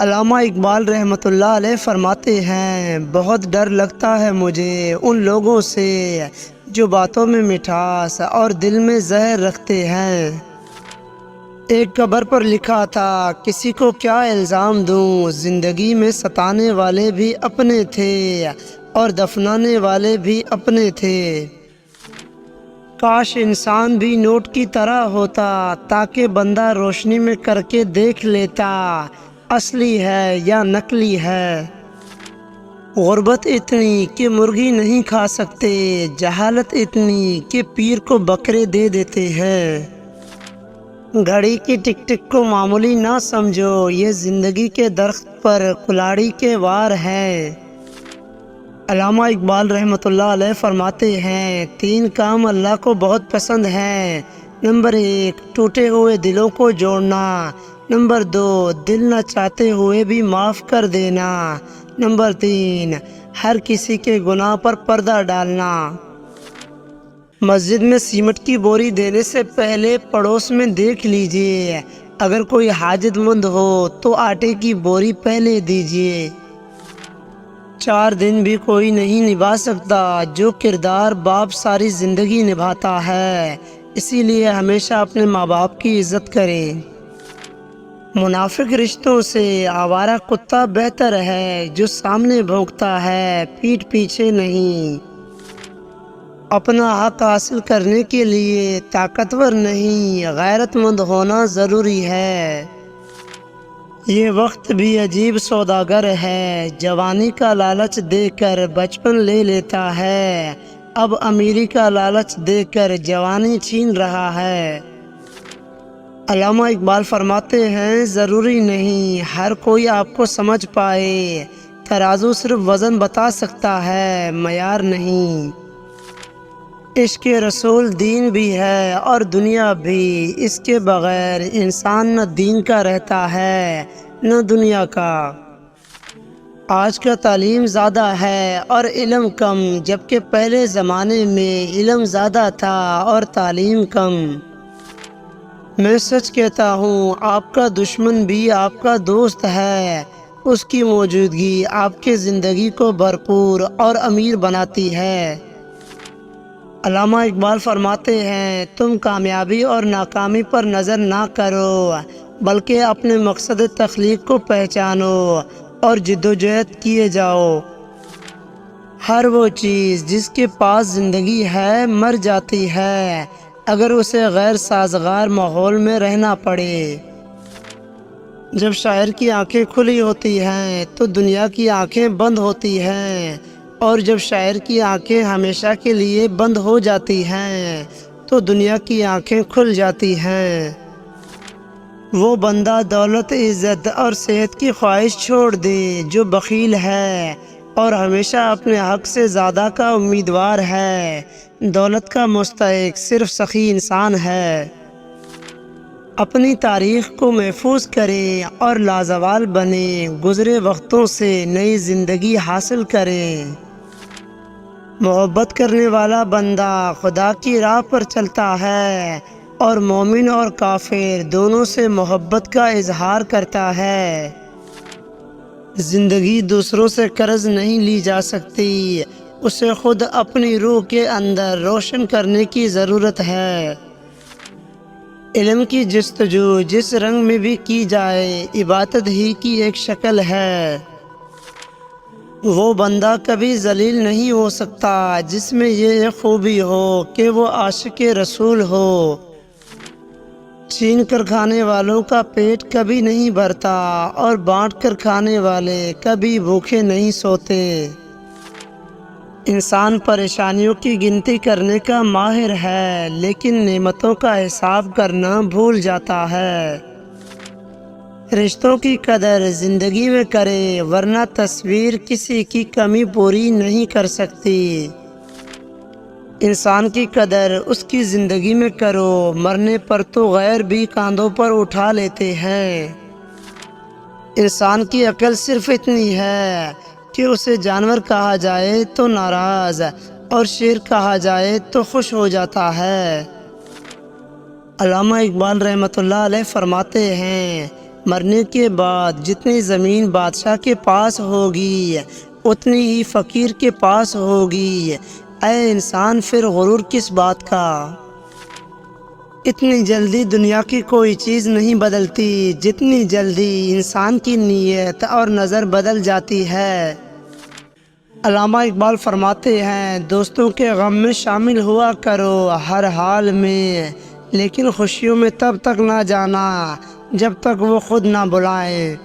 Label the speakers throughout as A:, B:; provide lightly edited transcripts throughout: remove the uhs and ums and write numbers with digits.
A: علامہ اقبال رحمۃ اللہ علیہ فرماتے ہیں، بہت ڈر لگتا ہے مجھے ان لوگوں سے جو باتوں میں مٹھاس اور دل میں زہر رکھتے ہیں۔ ایک قبر پر لکھا تھا، کسی کو کیا الزام دوں، زندگی میں ستانے والے بھی اپنے تھے اور دفنانے والے بھی اپنے تھے۔ کاش انسان بھی نوٹ کی طرح ہوتا، تاکہ بندہ روشنی میں کر کے دیکھ لیتا اصلی ہے یا نقلی ہے۔ غربت اتنی کہ مرغی نہیں کھا سکتے، جہالت اتنی کہ پیر کو بکرے دے دیتے ہیں۔ گھڑی کی ٹک ٹک کو معمولی نہ سمجھو، یہ زندگی کے درخت پر کلاڑی کے وار ہے۔ علامہ اقبال رحمۃ اللہ علیہ فرماتے ہیں، 3 کام اللہ کو بہت پسند ہیں۔ نمبر 1، ٹوٹے ہوئے دلوں کو جوڑنا۔ نمبر 2، دل نہ چاہتے ہوئے بھی معاف کر دینا۔ نمبر 3، ہر کسی کے گناہ پر پردہ ڈالنا۔ مسجد میں سیمنٹ کی بوری دینے سے پہلے پڑوس میں دیکھ لیجئے، اگر کوئی حاجت مند ہو تو آٹے کی بوری پہلے دیجئے۔ 4 دن بھی کوئی نہیں نبھا سکتا جو کردار باپ ساری زندگی نبھاتا ہے، اسی لیے ہمیشہ اپنے ماں باپ کی عزت کریں۔ منافق رشتوں سے آوارہ کتا بہتر ہے، جو سامنے بھونکتا ہے پیٹھ پیچھے نہیں۔ اپنا حق حاصل کرنے کے لیے طاقتور نہیں، غیرت مند ہونا ضروری ہے۔ یہ وقت بھی عجیب سوداگر ہے، جوانی کا لالچ دے کر بچپن لے لیتا ہے، اب امیری کا لالچ دے کر جوانی چھین رہا ہے۔ علامہ اقبال فرماتے ہیں، ضروری نہیں ہر کوئی آپ کو سمجھ پائے، ترازو صرف وزن بتا سکتا ہے، معیار نہیں۔ عشق رسول دین بھی ہے اور دنیا بھی، اس کے بغیر انسان نہ دین کا رہتا ہے نہ دنیا کا۔ آج کا تعلیم زیادہ ہے اور علم کم، جبکہ پہلے زمانے میں علم زیادہ تھا اور تعلیم کم۔ میں سچ کہتا ہوں، آپ کا دشمن بھی آپ کا دوست ہے، اس کی موجودگی آپ کی زندگی کو بھرپور اور امیر بناتی ہے۔ علامہ اقبال فرماتے ہیں، تم کامیابی اور ناکامی پر نظر نہ کرو، بلکہ اپنے مقصد تخلیق کو پہچانو اور جدوجہد کیے جاؤ۔ ہر وہ چیز جس کے پاس زندگی ہے مر جاتی ہے، اگر اسے غیر سازگار ماحول میں رہنا پڑے۔ جب شاعر کی آنکھیں کھلی ہوتی ہیں تو دنیا کی آنکھیں بند ہوتی ہیں، اور جب شاعر کی آنکھیں ہمیشہ کے لیے بند ہو جاتی ہیں تو دنیا کی آنکھیں کھل جاتی ہیں۔ وہ بندہ دولت، عزت اور صحت کی خواہش چھوڑ دے جو بخیل ہے اور ہمیشہ اپنے حق سے زیادہ کا امیدوار ہے۔ دولت کا مستحق صرف سخی انسان ہے۔ اپنی تاریخ کو محفوظ کریں اور لازوال بنیں، گزرے وقتوں سے نئی زندگی حاصل کریں۔ محبت کرنے والا بندہ خدا کی راہ پر چلتا ہے اور مومن اور کافر دونوں سے محبت کا اظہار کرتا ہے۔ زندگی دوسروں سے قرض نہیں لی جا سکتی، اسے خود اپنی روح کے اندر روشن کرنے کی ضرورت ہے۔ علم کی جستجو جس رنگ میں بھی کی جائے، عبادت ہی کی ایک شکل ہے۔ وہ بندہ کبھی ذلیل نہیں ہو سکتا جس میں یہ خوبی ہو کہ وہ عاشق رسول ہو۔ چھین کر کھانے والوں کا پیٹ کبھی نہیں بھرتا اور بانٹ کر کھانے والے کبھی بھوکے نہیں سوتے۔ انسان پریشانیوں کی گنتی کرنے کا ماہر ہے، لیکن نعمتوں کا حساب کرنا بھول جاتا ہے۔ رشتوں کی قدر زندگی میں کرے، ورنہ تصویر کسی کی کمی پوری نہیں کر سکتی۔ انسان کی قدر اس کی زندگی میں کرو، مرنے پر تو غیر بھی کاندھوں پر اٹھا لیتے ہیں۔ انسان کی عقل صرف اتنی ہے کہ اسے جانور کہا جائے تو ناراض اور شیر کہا جائے تو خوش ہو جاتا ہے۔ علامہ اقبال رحمۃ اللہ علیہ فرماتے ہیں، مرنے کے بعد جتنی زمین بادشاہ کے پاس ہوگی اتنی ہی فقیر کے پاس ہوگی۔ اے انسان، پھر غرور کس بات کا؟ اتنی جلدی دنیا کی کوئی چیز نہیں بدلتی جتنی جلدی انسان کی نیت اور نظر بدل جاتی ہے۔ علامہ اقبال فرماتے ہیں، دوستوں کے غم میں شامل ہوا کرو ہر حال میں، لیکن خوشیوں میں تب تک نہ جانا جب تک وہ خود نہ بلائیں۔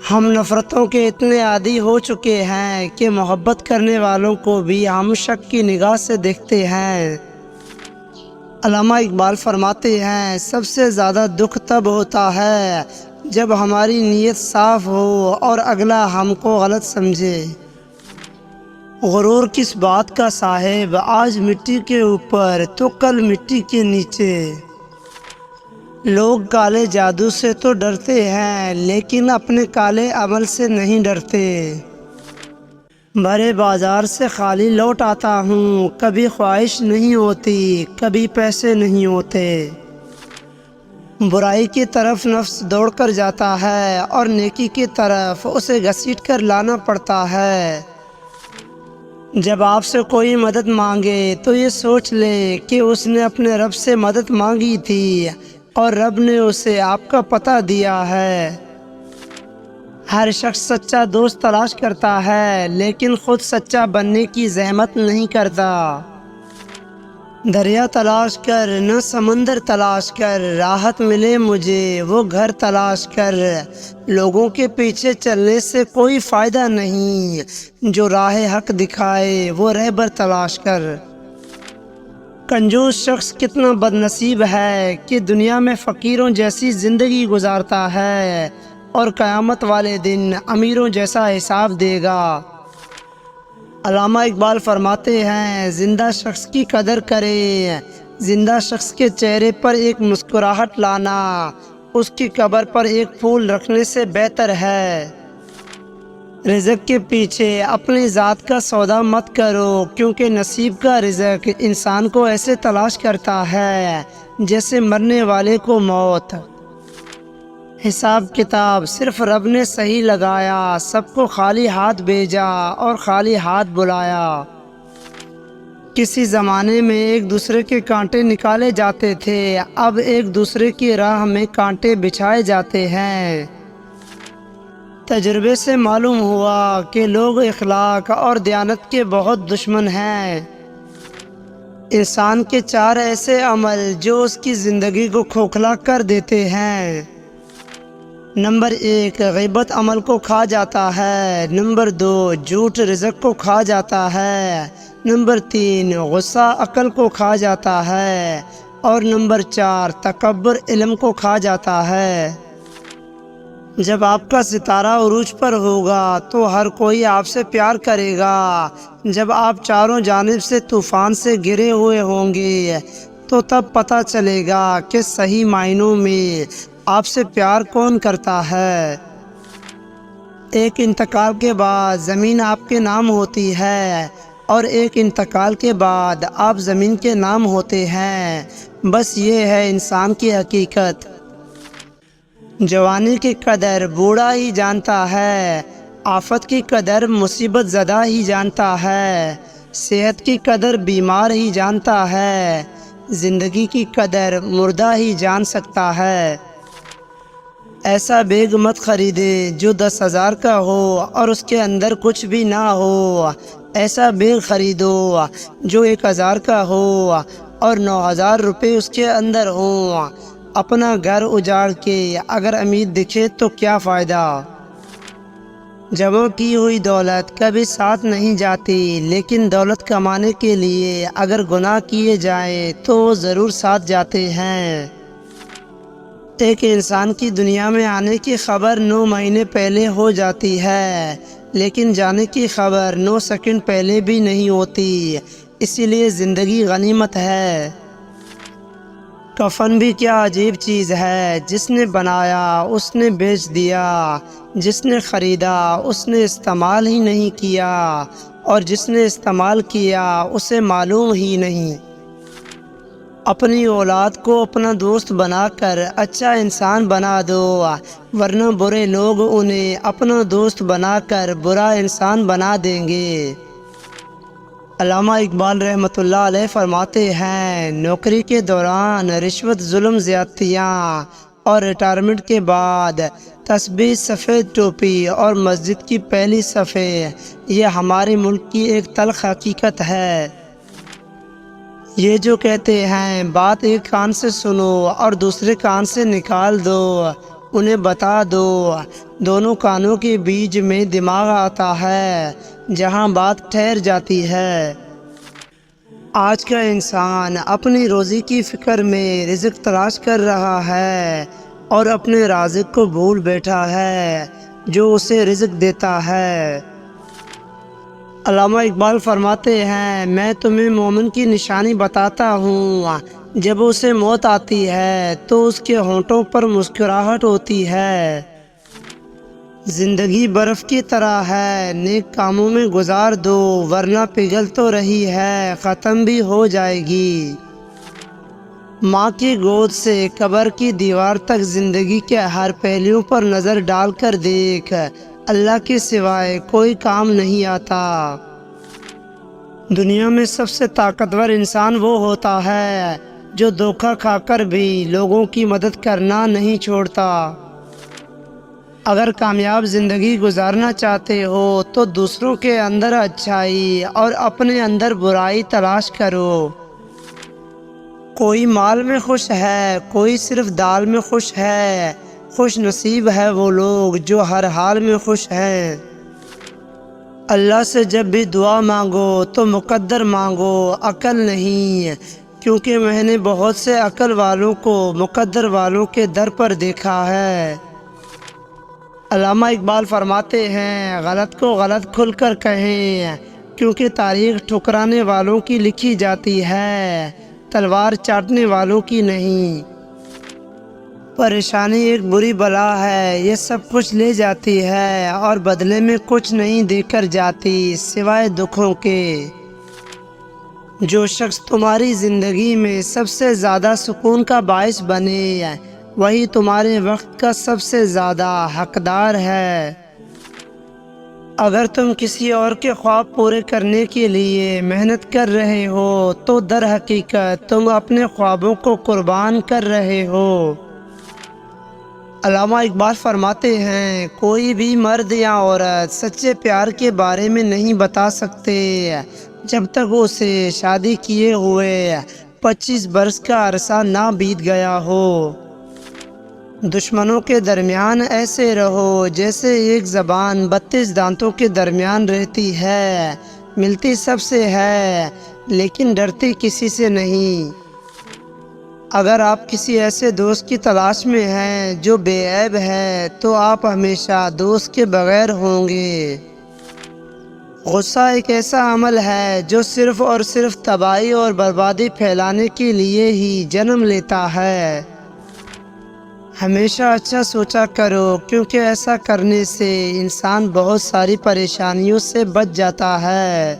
A: ہم نفرتوں کے اتنے عادی ہو چکے ہیں کہ محبت کرنے والوں کو بھی ہم شک کی نگاہ سے دیکھتے ہیں۔ علامہ اقبال فرماتے ہیں، سب سے زیادہ دکھ تب ہوتا ہے جب ہماری نیت صاف ہو اور اگلا ہم کو غلط سمجھے۔ غرور کس بات کا صاحب، آج مٹی کے اوپر تو کل مٹی کے نیچے۔ لوگ کالے جادو سے تو ڈرتے ہیں لیکن اپنے کالے عمل سے نہیں ڈرتے۔ بھرے بازار سے خالی لوٹ آتا ہوں، کبھی خواہش نہیں ہوتی، کبھی پیسے نہیں ہوتے۔ برائی کی طرف نفس دوڑ کر جاتا ہے اور نیکی کی طرف اسے گھسیٹ کر لانا پڑتا ہے۔ جب آپ سے کوئی مدد مانگے تو یہ سوچ لیں کہ اس نے اپنے رب سے مدد مانگی تھی اور رب نے اسے آپ کا پتہ دیا ہے۔ ہر شخص سچا دوست تلاش کرتا ہے لیکن خود سچا بننے کی زحمت نہیں کرتا۔ دریا تلاش کر نہ سمندر تلاش کر، راحت ملے مجھے وہ گھر تلاش کر۔ لوگوں کے پیچھے چلنے سے کوئی فائدہ نہیں، جو راہ حق دکھائے وہ رہبر تلاش کر۔ کنجوس شخص کتنا بد نصیب ہے کہ دنیا میں فقیروں جیسی زندگی گزارتا ہے اور قیامت والے دن امیروں جیسا حساب دے گا۔ علامہ اقبال فرماتے ہیں، زندہ شخص کی قدر کریں، زندہ شخص کے چہرے پر ایک مسکراہٹ لانا اس کی قبر پر ایک پھول رکھنے سے بہتر ہے۔ رزق کے پیچھے اپنی ذات کا سودا مت کرو، کیونکہ نصیب کا رزق انسان کو ایسے تلاش کرتا ہے جیسے مرنے والے کو موت۔ حساب کتاب صرف رب نے صحیح لگایا، سب کو خالی ہاتھ بھیجا اور خالی ہاتھ بلایا۔ کسی زمانے میں ایک دوسرے کے کانٹے نکالے جاتے تھے، اب ایک دوسرے کی راہ میں کانٹے بچھائے جاتے ہیں۔ تجربے سے معلوم ہوا کہ لوگ اخلاق اور دیانت کے بہت دشمن ہیں۔ انسان کے 4 ایسے عمل جو اس کی زندگی کو کھوکھلا کر دیتے ہیں۔ نمبر 1، غیبت عمل کو کھا جاتا ہے۔ نمبر 2، جھوٹ رزق کو کھا جاتا ہے۔ نمبر 3، غصہ عقل کو کھا جاتا ہے۔ اور نمبر 4، تکبر علم کو کھا جاتا ہے۔ جب آپ کا ستارہ عروج پر ہوگا تو ہر کوئی آپ سے پیار کرے گا۔ جب آپ چاروں جانب سے طوفان سے گھرے ہوئے ہوں گے تو تب پتہ چلے گا کہ صحیح معنوں میں آپ سے پیار کون کرتا ہے۔ ایک انتقال کے بعد زمین آپ کے نام ہوتی ہے اور ایک انتقال کے بعد آپ زمین کے نام ہوتے ہیں۔ بس یہ ہے انسان کی حقیقت۔ جوانی کی قدر بوڑھا ہی جانتا ہے، آفت کی قدر مصیبت زدہ ہی جانتا ہے، صحت کی قدر بیمار ہی جانتا ہے، زندگی کی قدر مردہ ہی جان سکتا ہے۔ ایسا بیگ مت خریدے جو 10,000 کا ہو اور اس کے اندر کچھ بھی نہ ہو، ایسا بیگ خریدو جو 1,000 کا ہو اور 9,000 روپے اس کے اندر ہوں۔ اپنا گھر اجاڑ کے اگر امید دکھے تو کیا فائدہ۔ جمع کی ہوئی دولت کبھی ساتھ نہیں جاتی، لیکن دولت کمانے کے لیے اگر گناہ کیے جائیں تو وہ ضرور ساتھ جاتے ہیں۔ ایک انسان کی دنیا میں آنے کی خبر 9 مہینے پہلے ہو جاتی ہے، لیکن جانے کی خبر 9 سیکنڈ پہلے بھی نہیں ہوتی، اسی لیے زندگی غنیمت ہے۔ کفن بھی کیا عجیب چیز ہے، جس نے بنایا اس نے بیچ دیا، جس نے خریدا اس نے استعمال ہی نہیں کیا، اور جس نے استعمال کیا اسے معلوم ہی نہیں۔ اپنی اولاد کو اپنا دوست بنا کر اچھا انسان بنا دو، ورنہ برے لوگ انہیں اپنا دوست بنا کر برا انسان بنا دیں گے۔ علامہ اقبال رحمۃ اللہ علیہ فرماتے ہیں، نوکری کے دوران رشوت، ظلم، زیادتیاں اور ریٹائرمنٹ کے بعد تسبیح، سفید ٹوپی اور مسجد کی پہلی صف، یہ ہمارے ملک کی ایک تلخ حقیقت ہے۔ یہ جو کہتے ہیں بات ایک کان سے سنو اور دوسرے کان سے نکال دو، انہیں بتا دو دونوں کانوں کے بیچ میں دماغ آتا ہے جہاں بات ٹھہر جاتی ہے۔ آج کا انسان اپنی روزی کی فکر میں رزق تلاش کر رہا ہے اور اپنے رازق کو بھول بیٹھا ہے جو اسے رزق دیتا ہے۔ علامہ اقبال فرماتے ہیں، میں تمہیں مومن کی نشانی بتاتا ہوں، جب اسے موت آتی ہے تو اس کے ہونٹوں پر مسکراہٹ ہوتی ہے۔ زندگی برف کی طرح ہے، نیک کاموں میں گزار دو ورنہ پگھل تو رہی ہے، ختم بھی ہو جائے گی۔ ماں کی گود سے قبر کی دیوار تک زندگی کے ہر پہلو پر نظر ڈال کر دیکھ، اللہ کے سوائے کوئی کام نہیں آتا۔ دنیا میں سب سے طاقتور انسان وہ ہوتا ہے جو دھوکہ کھا کر بھی لوگوں کی مدد کرنا نہیں چھوڑتا۔ اگر کامیاب زندگی گزارنا چاہتے ہو تو دوسروں کے اندر اچھائی اور اپنے اندر برائی تلاش کرو۔ کوئی مال میں خوش ہے، کوئی صرف دال میں خوش ہے، خوش نصیب ہے وہ لوگ جو ہر حال میں خوش ہیں۔ اللہ سے جب بھی دعا مانگو تو مقدر مانگو، عقل نہیں، کیونکہ میں نے بہت سے عقل والوں کو مقدر والوں کے در پر دیکھا ہے۔ علامہ اقبال فرماتے ہیں، غلط کو غلط کھل کر کہیں، کیونکہ تاریخ ٹھکرانے والوں کی لکھی جاتی ہے، تلوار چاٹنے والوں کی نہیں۔ پریشانی ایک بری بلا ہے، یہ سب کچھ لے جاتی ہے اور بدلے میں کچھ نہیں دے کر جاتی سوائے دکھوں کے۔ جو شخص تمہاری زندگی میں سب سے زیادہ سکون کا باعث بنے، وہی تمہارے وقت کا سب سے زیادہ حقدار ہے۔ اگر تم کسی اور کے خواب پورے کرنے کے لیے محنت کر رہے ہو تو در حقیقت تم اپنے خوابوں کو قربان کر رہے ہو۔ علامہ اقبال فرماتے ہیں، کوئی بھی مرد یا عورت سچے پیار کے بارے میں نہیں بتا سکتے جب تک اسے شادی کیے ہوئے 25 برس کا عرصہ نہ بیت گیا ہو۔ دشمنوں کے درمیان ایسے رہو جیسے ایک زبان 32 دانتوں کے درمیان رہتی ہے، ملتی سب سے ہے لیکن ڈرتی کسی سے نہیں۔ اگر آپ کسی ایسے دوست کی تلاش میں ہیں جو بے عیب ہے تو آپ ہمیشہ دوست کے بغیر ہوں گے۔ غصہ ایک ایسا عمل ہے جو صرف اور صرف تباہی اور بربادی پھیلانے کے لیے ہی جنم لیتا ہے۔ ہمیشہ اچھا سوچا کرو، کیونکہ ایسا کرنے سے انسان بہت ساری پریشانیوں سے بچ جاتا ہے۔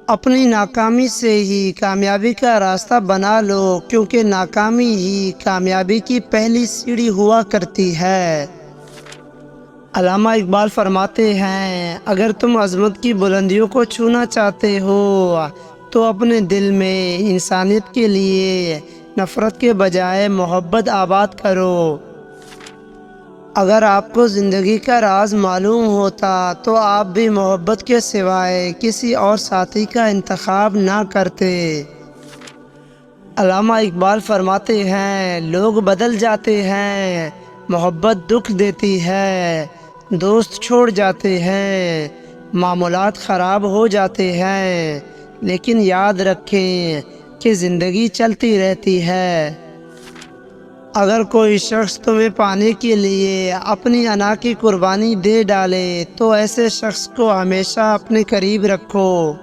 A: اپنی ناکامی سے ہی کامیابی کا راستہ بنا لو، کیونکہ ناکامی ہی کامیابی کی پہلی سیڑھی ہوا کرتی ہے۔ علامہ اقبال فرماتے ہیں، اگر تم عظمت کی بلندیوں کو چھونا چاہتے ہو تو اپنے دل میں انسانیت کے لیے نفرت کے بجائے محبت آباد کرو۔ اگر آپ کو زندگی کا راز معلوم ہوتا تو آپ بھی محبت کے سوائے کسی اور ساتھی کا انتخاب نہ کرتے۔ علامہ اقبال فرماتے ہیں، لوگ بدل جاتے ہیں، محبت دکھ دیتی ہے، دوست چھوڑ جاتے ہیں، معاملات خراب ہو جاتے ہیں، لیکن یاد رکھیں کہ زندگی چلتی رہتی ہے۔ اگر کوئی شخص تمہیں پانے کے لیے اپنی انا کی قربانی دے ڈالے تو ایسے شخص کو ہمیشہ اپنے قریب رکھو۔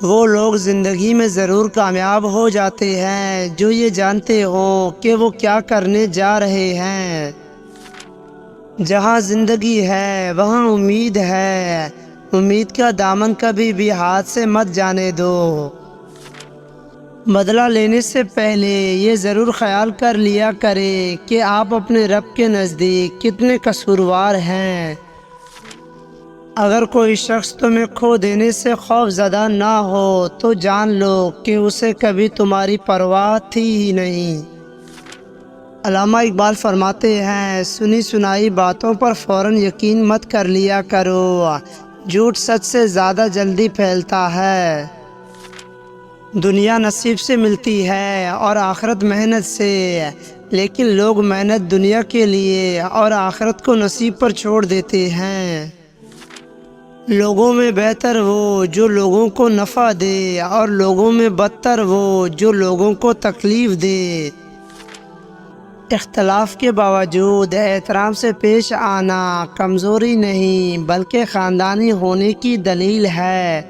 A: وہ لوگ زندگی میں ضرور کامیاب ہو جاتے ہیں جو یہ جانتے ہوں کہ وہ کیا کرنے جا رہے ہیں۔ جہاں زندگی ہے وہاں امید ہے، امید کا دامن کبھی بھی ہاتھ سے مت جانے دو۔ بدلہ لینے سے پہلے یہ ضرور خیال کر لیا کرے کہ آپ اپنے رب کے نزدیک کتنے قصوروار ہیں۔ اگر کوئی شخص تمہیں کھو دینے سے خوف زدہ نہ ہو تو جان لو کہ اسے کبھی تمہاری پرواہ تھی ہی نہیں۔ علامہ اقبال فرماتے ہیں، سنی سنائی باتوں پر فوراً یقین مت کر لیا کرو، جھوٹ سچ سے زیادہ جلدی پھیلتا ہے۔ دنیا نصیب سے ملتی ہے اور آخرت محنت سے، لیکن لوگ محنت دنیا کے لیے اور آخرت کو نصیب پر چھوڑ دیتے ہیں۔ لوگوں میں بہتر وہ جو لوگوں کو نفع دے اور لوگوں میں بدتر وہ جو لوگوں کو تکلیف دے۔ اختلاف کے باوجود احترام سے پیش آنا کمزوری نہیں بلکہ خاندانی ہونے کی دلیل ہے۔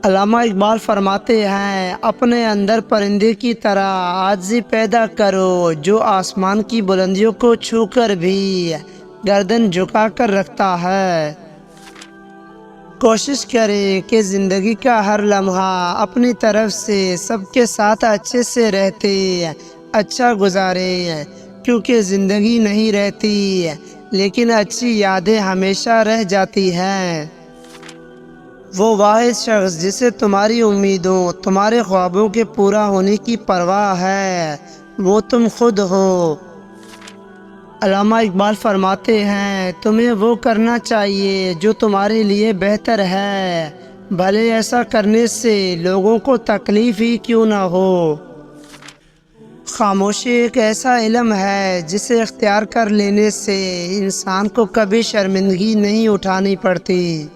A: علامہ اقبال فرماتے ہیں، اپنے اندر پرندے کی طرح عاجزی پیدا کرو جو آسمان کی بلندیوں کو چھو کر بھی گردن جھکا کر رکھتا ہے۔ کوشش کریں کہ زندگی کا ہر لمحہ اپنی طرف سے سب کے ساتھ اچھے سے رہتے اچھا گزاریں، کیونکہ زندگی نہیں رہتی لیکن اچھی یادیں ہمیشہ رہ جاتی ہیں۔ وہ واحد شخص جسے تمہاری امیدوں، تمہارے خوابوں کے پورا ہونے کی پرواہ ہے، وہ تم خود ہو۔ علامہ اقبال فرماتے ہیں، تمہیں وہ کرنا چاہیے جو تمہارے لیے بہتر ہے، بھلے ایسا کرنے سے لوگوں کو تکلیف ہی کیوں نہ ہو۔ خاموشی ایک ایسا علم ہے جسے اختیار کر لینے سے انسان کو کبھی شرمندگی نہیں اٹھانی پڑتی۔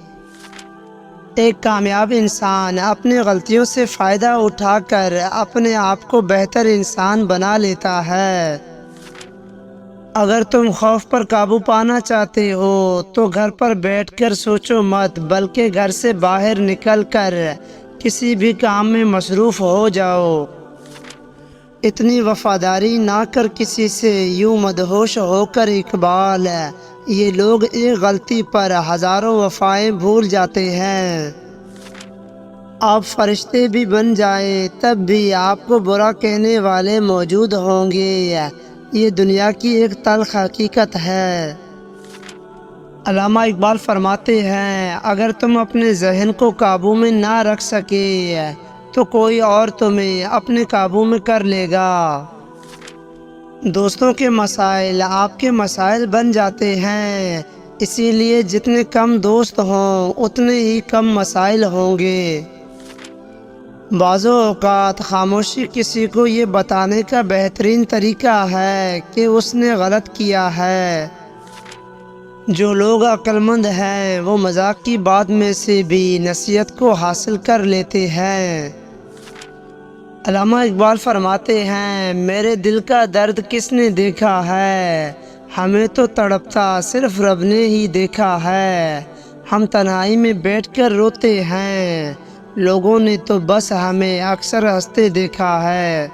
A: ایک کامیاب انسان اپنی غلطیوں سے فائدہ اٹھا کر اپنے آپ کو بہتر انسان بنا لیتا ہے۔ اگر تم خوف پر قابو پانا چاہتے ہو تو گھر پر بیٹھ کر سوچو مت، بلکہ گھر سے باہر نکل کر کسی بھی کام میں مصروف ہو جاؤ۔ اتنی وفاداری نہ کر کسی سے، یوں مدہوش ہو کر اقبال، یہ لوگ ایک غلطی پر ہزاروں وفائیں بھول جاتے ہیں۔ آپ فرشتے بھی بن جائیں تب بھی آپ کو برا کہنے والے موجود ہوں گے، یہ دنیا کی ایک تلخ حقیقت ہے۔ علامہ اقبال فرماتے ہیں، اگر تم اپنے ذہن کو قابو میں نہ رکھ سکے تو کوئی اور تمہیں اپنے قابو میں کر لے گا۔ دوستوں کے مسائل آپ کے مسائل بن جاتے ہیں، اسی لیے جتنے کم دوست ہوں اتنے ہی کم مسائل ہوں گے۔ بعض اوقات خاموشی کسی کو یہ بتانے کا بہترین طریقہ ہے کہ اس نے غلط کیا ہے۔ جو لوگ عقل مند ہیں وہ مذاق کی بات میں سے بھی نصیحت کو حاصل کر لیتے ہیں۔ علامہ اقبال فرماتے ہیں، میرے دل کا درد کس نے دیکھا ہے، ہمیں تو تڑپتا صرف رب نے ہی دیکھا ہے۔ ہم تنہائی میں بیٹھ کر روتے ہیں، لوگوں نے تو بس ہمیں اکثر ہنستے دیکھا ہے۔